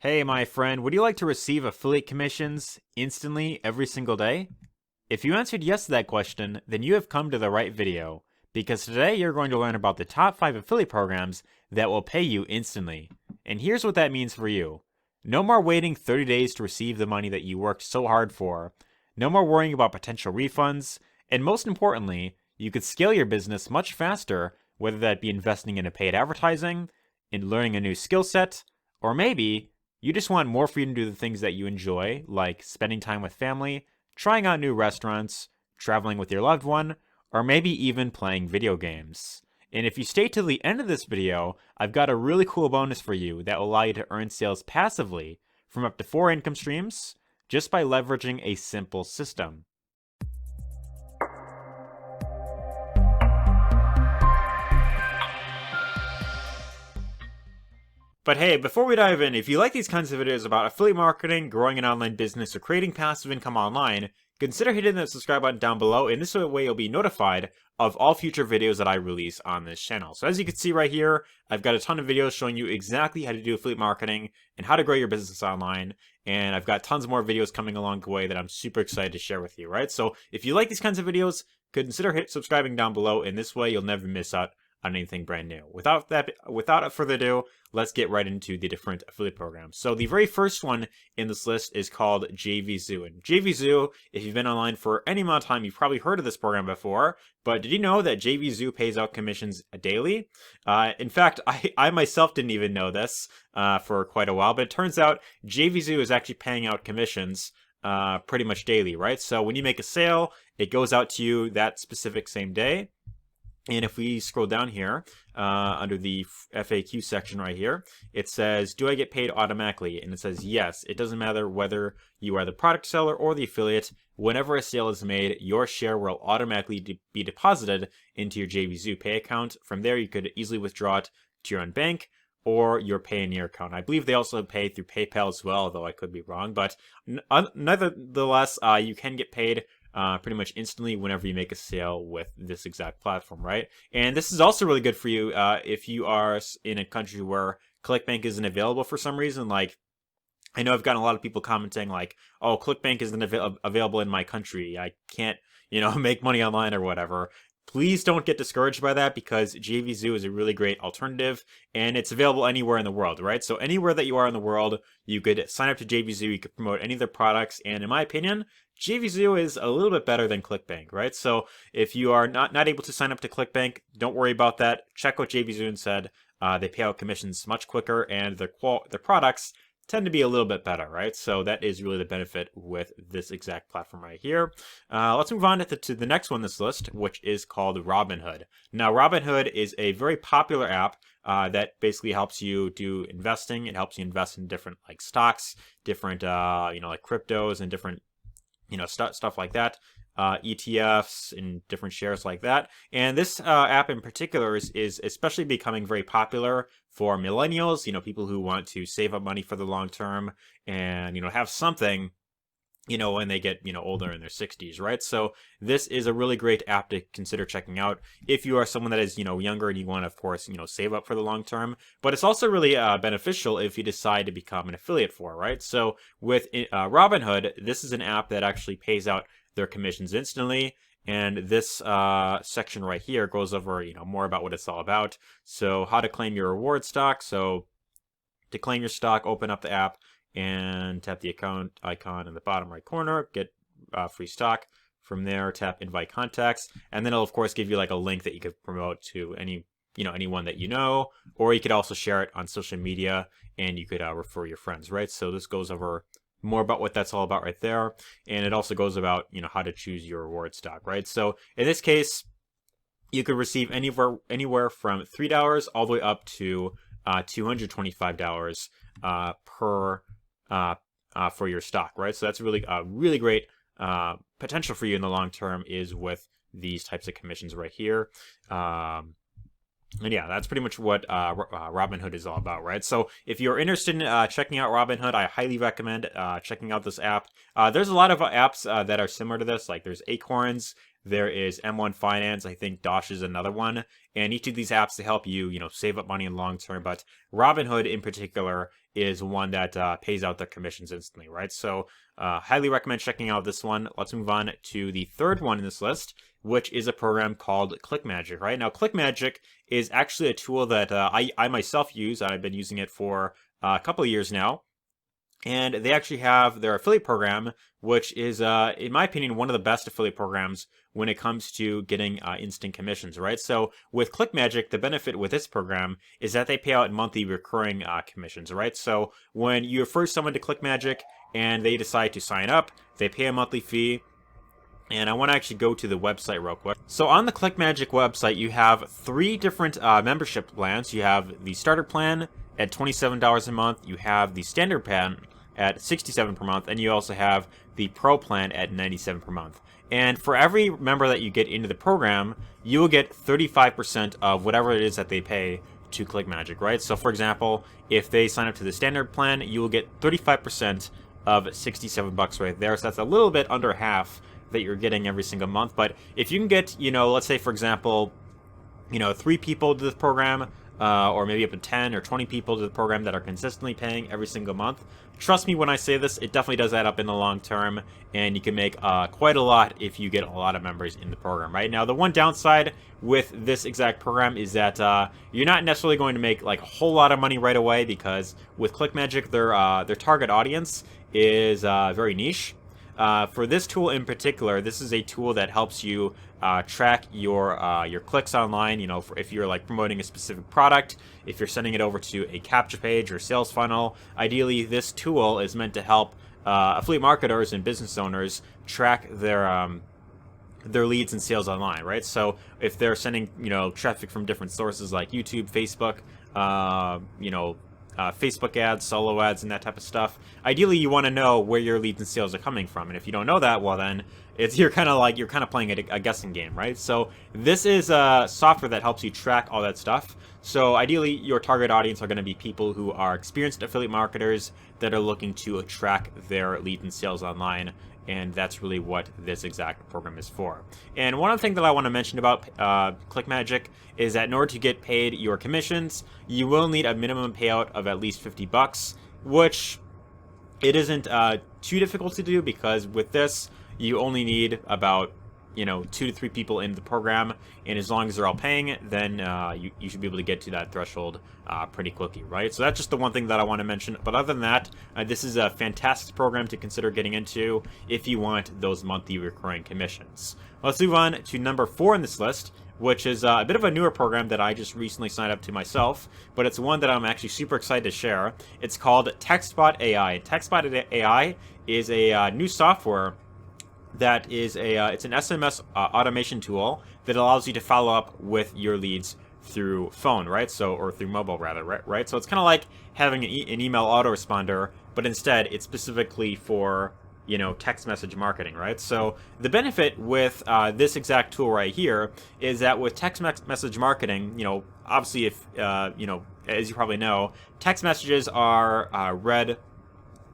Hey, my friend, would you like to receive affiliate commissions instantly every single day? If you answered yes to that question, then you have come to the right video, because today you're going to learn about the top 5 affiliate programs that will pay you instantly. And here's what that means for you. No more waiting 30 days to receive the money that you worked so hard for. No more worrying about potential refunds. And most importantly, you could scale your business much faster, whether that be investing in a paid advertising, in learning a new skill set, or maybe you just want more freedom to do the things that you enjoy, like spending time with family, trying out new restaurants, traveling with your loved one, or maybe even playing video games. And if you stay till the end of this video, I've got a really cool bonus for you that will allow you to earn sales passively from up to 4 income streams just by leveraging a simple system. But hey, before we dive in, if you like these kinds of videos about affiliate marketing, growing an online business, or creating passive income online, consider hitting the subscribe button down below, and this way you'll be notified of all future videos that I release on this channel. So as you can see right here, I've got a ton of videos showing you exactly how to do affiliate marketing and how to grow your business online, and I've got tons more videos coming along the way that I'm super excited to share with you, right? So if you like these kinds of videos, consider subscribing down below, and this way you'll never miss out on anything brand new. Without further ado, let's get right into the different affiliate programs. So the very first one in this list is called Jvzoo. And Jvzoo, if you've been online for any amount of time, you've probably heard of this program before. But did you know that Jvzoo pays out commissions daily? In fact, I myself didn't even know this for quite a while. But it turns out Jvzoo is actually paying out commissions pretty much daily, right? So when you make a sale, it goes out to you that specific same day. And if we scroll down here, under the FAQ section right here, it says, do I get paid automatically? And it says, yes. It doesn't matter whether you are the product seller or the affiliate. Whenever a sale is made, your share will automatically be deposited into your Jvzoo Pay account. From there, you could easily withdraw it to your own bank or your Payoneer account. I believe they also pay through PayPal as well, though I could be wrong. But nevertheless, you can get paid pretty much instantly whenever you make a sale with this exact platform, right? And this is also really good for you if you are in a country where ClickBank isn't available for some reason. Like, I know I've gotten a lot of people commenting like, oh, ClickBank isn't available in my country. I can't, make money online or whatever. Please don't get discouraged by that, because Jvzoo is a really great alternative, and it's available anywhere in the world, right? So anywhere that you are in the world, you could sign up to Jvzoo, you could promote any of their products, and in my opinion, Jvzoo is a little bit better than ClickBank, right? So if you are not able to sign up to ClickBank, don't worry about that. Check out Jvzoo instead. They pay out commissions much quicker, and their products tend to be a little bit better, right? So that is really the benefit with this exact platform right here. Let's move on to the next one on this list, which is called Robinhood. Now, Robinhood is a very popular app that basically helps you do investing. It helps you invest in different like stocks, different like cryptos and different stuff like that. ETFs and different shares like that. And this app in particular is especially becoming very popular for millennials, people who want to save up money for the long term and, have something, when they get, older in their 60s, right? So this is a really great app to consider checking out if you are someone that is, younger and you want to, of course, save up for the long term. But it's also really beneficial if you decide to become an affiliate for, right? So with Robinhood, this is an app that actually pays out their commissions instantly. And this section right here goes over, more about what it's all about. So how to claim your reward stock. So to claim your stock, open up the app and tap the account icon in the bottom right corner, get free stock. From there, tap invite contacts, and then it'll of course give you like a link that you could promote to anyone that you know, or you could also share it on social media and you could refer your friends, right? So this goes over more about what that's all about right there, and it also goes about how to choose your reward stock, right? So in this case, you could receive anywhere from $3 all the way up to $225 per for your stock, right? So that's really great potential for you in the long term is with these types of commissions right here. And yeah, that's pretty much what Robinhood is all about, right? So if you're interested in checking out Robinhood, I highly recommend checking out this app. There's a lot of apps that are similar to this, like there's Acorns, There is M1 Finance. I think Dosh is another one. And each of these apps, they help you, save up money in the long term. But Robinhood in particular is one that pays out their commissions instantly, right? So highly recommend checking out this one. Let's move on to the third one in this list, which is a program called Clickmagic, right? Now, Clickmagic is actually a tool that I myself use. I've been using it for a couple of years now. And they actually have their affiliate program, which is, in my opinion, one of the best affiliate programs when it comes to getting instant commissions, right? So with Clickmagic, the benefit with this program is that they pay out monthly recurring commissions, right? So when you refer someone to Clickmagic and they decide to sign up, they pay a monthly fee. And I want to actually go to the website real quick. So on the Clickmagic website, you have 3 different membership plans. You have the starter plan at $27 a month. You have the standard plan at $67 per month, and you also have the pro plan at $97 per month. And for every member that you get into the program, you will get 35% of whatever it is that they pay to Clickmagic, right? So for example, if they sign up to the standard plan, you will get 35% of $67 right there. So that's a little bit under half that you're getting every single month. But if you can get, let's say for example, 3 people to the program, or maybe up to 10 or 20 people to the program that are consistently paying every single month. Trust me when I say this, it definitely does add up in the long term, and you can make quite a lot if you get a lot of members in the program, right? Now, the one downside with this exact program is that you're not necessarily going to make like a whole lot of money right away, because with Clickmagic, their target audience is very niche. For this tool in particular, this is a tool that helps you track your clicks online. If you're like promoting a specific product, if you're sending it over to a capture page or sales funnel, ideally this tool is meant to help affiliate marketers and business owners track their leads and sales online, right? So if they're sending traffic from different sources like YouTube, Facebook, Facebook ads, solo ads, and that type of stuff. Ideally, you want to know where your leads and sales are coming from, and if you don't know that, well, then you're kind of playing a guessing game, right? So this is software that helps you track all that stuff. So ideally, your target audience are going to be people who are experienced affiliate marketers that are looking to track their leads and sales online. And that's really what this exact program is for. And one other thing that I want to mention about Clickmagic is that in order to get paid your commissions, you will need a minimum payout of at least $50, which it isn't too difficult to do, because with this, you only need about 2 to 3 people in the program, and as long as they're all paying, then you should be able to get to that threshold pretty quickly, right? So that's just the one thing that I want to mention. But other than that, this is a fantastic program to consider getting into if you want those monthly recurring commissions. Let's move on to number 4 in this list, which is a bit of a newer program that I just recently signed up to myself, but it's one that I'm actually super excited to share. It's called TechSpot AI. TechSpot AI is a new software that is it's an SMS automation tool that allows you to follow up with your leads through phone, right? So, or through mobile rather, right? So it's kind of like having an email autoresponder, but instead it's specifically for text message marketing, right? So the benefit with this exact tool right here is that with text message marketing, obviously if as you probably know, text messages are read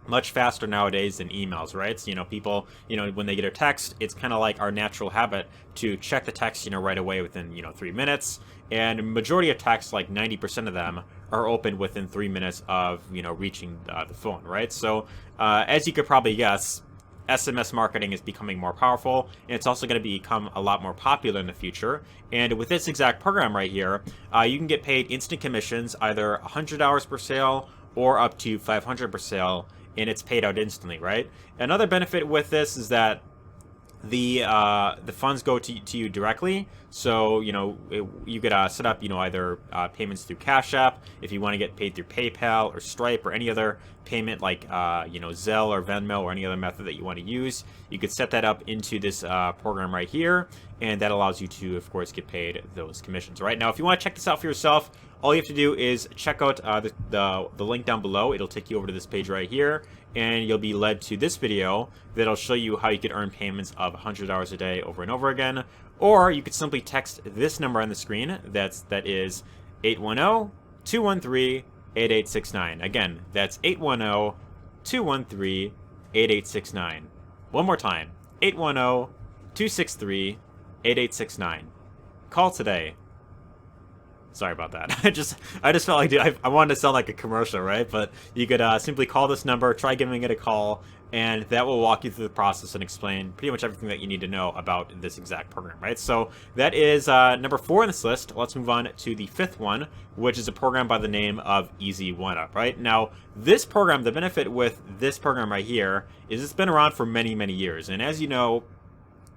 much faster nowadays than emails, right? So, people, when they get a text, it's kind of like our natural habit to check the text, right away within, 3 minutes. And majority of texts, like 90% of them, are opened within 3 minutes of, reaching the phone, right? So, as you could probably guess, SMS marketing is becoming more powerful, and it's also going to become a lot more popular in the future. And with this exact program right here, you can get paid instant commissions, either $100 per sale or up to $500 per sale, and it's paid out instantly, right? Another benefit with this is that the funds go to you directly. So you could set up either payments through Cash App if you want to get paid through PayPal or Stripe or any other payment like Zelle or Venmo or any other method that you want to use. You could set that up into this program right here, and that allows you to, of course, get paid those commissions. Right now, if you want to check this out for yourself, all you have to do is check out the link down below. It'll take you over to this page right here, and you'll be led to this video that'll show you how you can earn payments of $100 a day over and over again. Or you could simply text this number on the screen. That is 810-213-8869. Again, that's 810-213-8869. One more time, 810-263-8869. 8869. Call today. Sorry about that. I just felt like, dude, I wanted to sound like a commercial, right? But you could simply call this number, try giving it a call, and that will walk you through the process and explain pretty much everything that you need to know about this exact program, right? So that is number 4 on this list. Let's move on to the 5th one, which is a program by the name of Easy One Up, right? Now, this program, the benefit with this program right here is it's been around for many, many years. And as you know,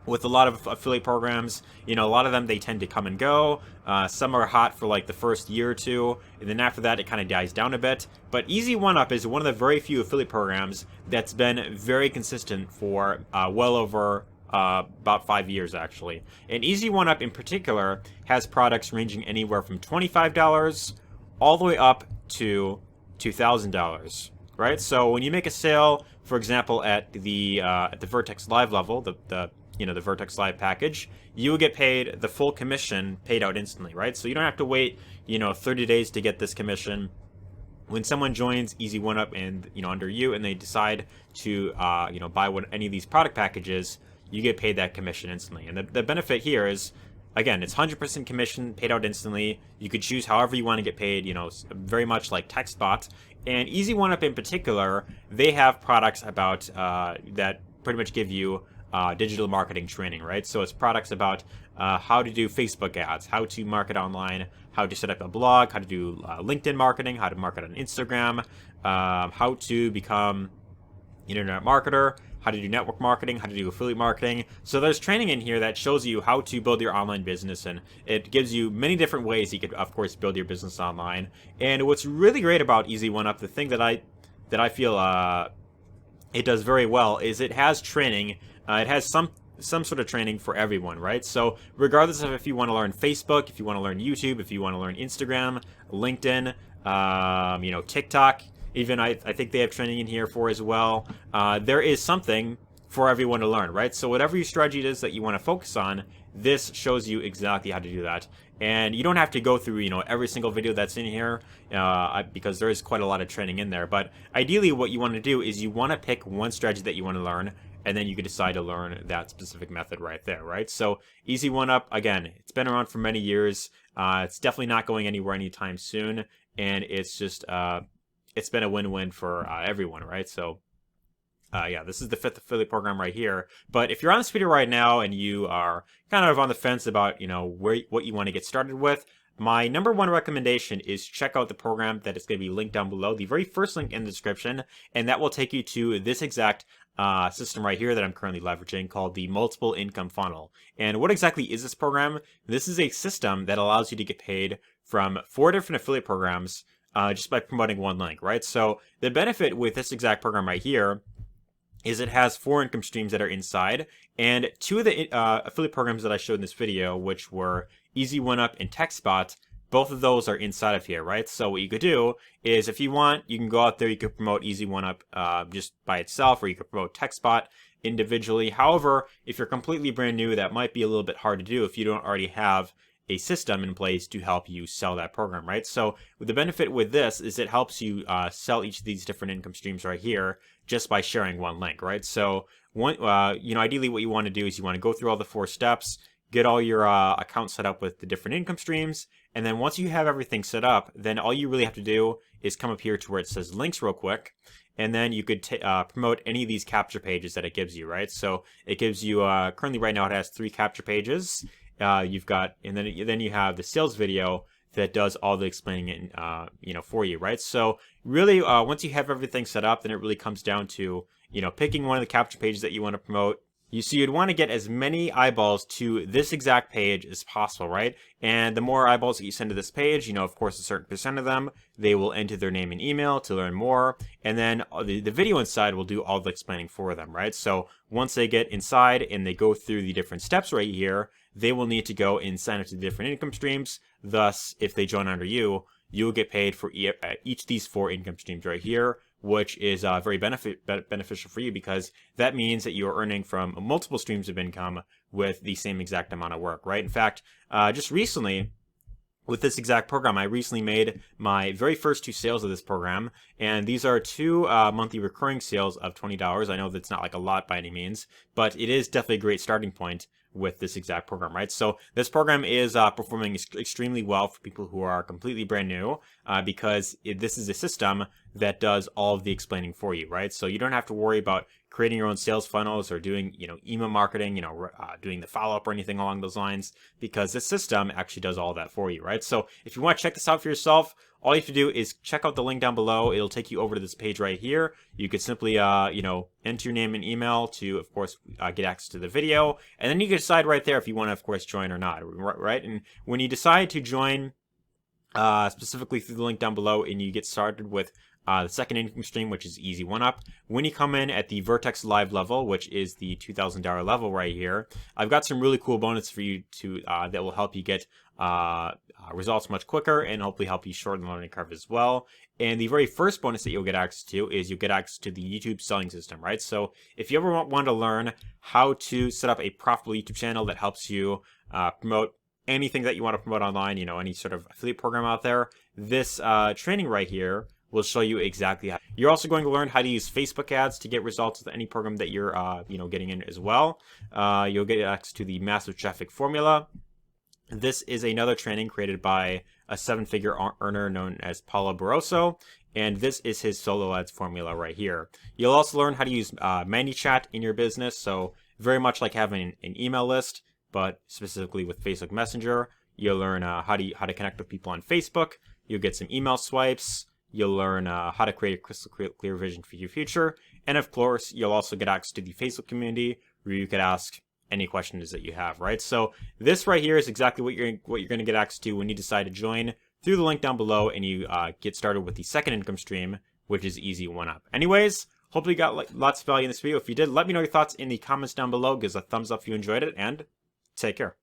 with a lot of affiliate programs, a lot of them, they tend to come and go. Some are hot for like the first year or two, and then after that, it kind of dies down a bit. But Easy One Up is one of the very few affiliate programs that's been very consistent for well over about 5 years, actually. And Easy One Up in particular has products ranging anywhere from $25 all the way up to $2,000, right? So when you make a sale, for example, at the Vertex Live level, the Vertex Live package, you will get paid the full commission paid out instantly, right? So you don't have to wait, 30 days to get this commission. When someone joins Easy One Up and, under you, and they decide to, buy any of these product packages, you get paid that commission instantly. And the benefit here is, again, it's 100% commission paid out instantly. You could choose however you want to get paid, very much like TechSpot. And Easy One Up in particular, they have products about that pretty much give you digital marketing training, right? So it's products about how to do Facebook ads, how to market online, how to set up a blog, how to do LinkedIn marketing, how to market on Instagram, how to become an internet marketer, how to do network marketing, how to do affiliate marketing. So there's training in here that shows you how to build your online business, and it gives you many different ways you could, of course, build your business online. And what's really great about Easy One Up, the thing that I feel it does very well, is it has training. It has some sort of training for everyone, right? So regardless of if you want to learn Facebook, if you want to learn YouTube, if you want to learn Instagram, LinkedIn, TikTok, even I think they have training in here for as well. There is something for everyone to learn, right? So whatever your strategy is that you want to focus on, this shows you exactly how to do that. And you don't have to go through, every single video that's in here because there is quite a lot of training in there. But ideally, what you want to do is you want to pick one strategy that you want to learn, and then you can decide to learn that specific method right there, right? So Easy One Up, again, it's been around for many years. It's definitely not going anywhere anytime soon, and it's just it's been a win-win for everyone, right? So yeah, this is the 5th affiliate program right here. But if you're on this video right now and you are kind of on the fence about what you want to get started with, my number 1 recommendation is check out the program that is going to be linked down below, the very first link in the description, and that will take you to this exact system right here that I'm currently leveraging, called the Multiple Income Funnel. And what exactly is this program? This is a system that allows you to get paid from 4 different affiliate programs just by promoting one link, right? So the benefit with this exact program right here is it has 4 income streams that are inside, and 2 of the affiliate programs that I showed in this video, which were Easy One Up and TechSpot, both of those are inside of here, right? So what you could do is, if you want, you can go out there, you could promote Easy One Up just by itself, or you could promote TechSpot individually. However, if you're completely brand new, that might be a little bit hard to do if you don't already have a system in place to help you sell that program, right? So the benefit with this is it helps you sell each of these different income streams right here just by sharing one link, right? So ideally what you want to do is you want to go through all the 4 steps, get all your accounts set up with the different income streams, and then once you have everything set up, then all you really have to do is come up here to where it says links real quick, and then you could promote any of these capture pages that it gives you, right? So it gives you, currently right now it has 3 capture pages. You've got, and then you have the sales video that does all the explaining it, for you, right? So really, once you have everything set up, then it really comes down to, picking one of the capture pages that you want to promote. So you'd want to get as many eyeballs to this exact page as possible, right? And the more eyeballs that you send to this page, of course, a certain percent of them, they will enter their name and email to learn more. And then the video inside will do all the explaining for them, right? So once they get inside and they go through the different steps right here, they will need to go and sign up to the different income streams. Thus, if they join under you, you will get paid for each of these 4 income streams right here, which is very beneficial for you, because that means that you are earning from multiple streams of income with the same exact amount of work, right? In fact, just recently, with this exact program, I recently made my very first 2 sales of this program, and these are 2 monthly recurring sales of $20. I know that's not like a lot by any means, but it is definitely a great starting point with this exact program, right? So this program is performing extremely well for people who are completely brand new, because this is a system that does all of the explaining for you, right? So you don't have to worry about creating your own sales funnels or doing, email marketing, doing the follow-up or anything along those lines, because this system actually does all that for you, right? So if you want to check this out for yourself, all you have to do is check out the link down below. It'll take you over to this page right here. You could simply, enter your name and email to, of course, get access to the video. And then you can decide right there if you want to, of course, join or not, right? And when you decide to join, specifically through the link down below, and you get started with the second income stream, which is easy one up. When you come in at the Vertex Live level, which is the $2,000 level right here, I've got some really cool bonuses for you to that will help you get results much quicker and hopefully help you shorten the learning curve as well. And the very first bonus that you'll get access to is you'll get access to the YouTube selling system, right? So if you ever want to learn how to set up a profitable YouTube channel that helps you promote anything that you want to promote online, any sort of affiliate program out there, this training right here will show you exactly how. You're also going to learn how to use Facebook ads to get results with any program that you're, getting in as well. You'll get access to the massive traffic formula. This is another training created by a 7-figure earner known as Paulo Barroso, and this is his solo ads formula right here. You'll also learn how to use ManyChat in your business, so very much like having an email list, but specifically with Facebook Messenger. You'll learn how to connect with people on Facebook. You'll get some email swipes. You'll learn how to create a crystal clear vision for your future. And of course, you'll also get access to the Facebook community where you could ask any questions that you have, right? So this right here is exactly what you're going to get access to when you decide to join through the link down below and you get started with the second income stream, which is easy one up. Anyways, hopefully you got lots of value in this video. If you did, let me know your thoughts in the comments down below. Give us a thumbs up if you enjoyed it, and take care.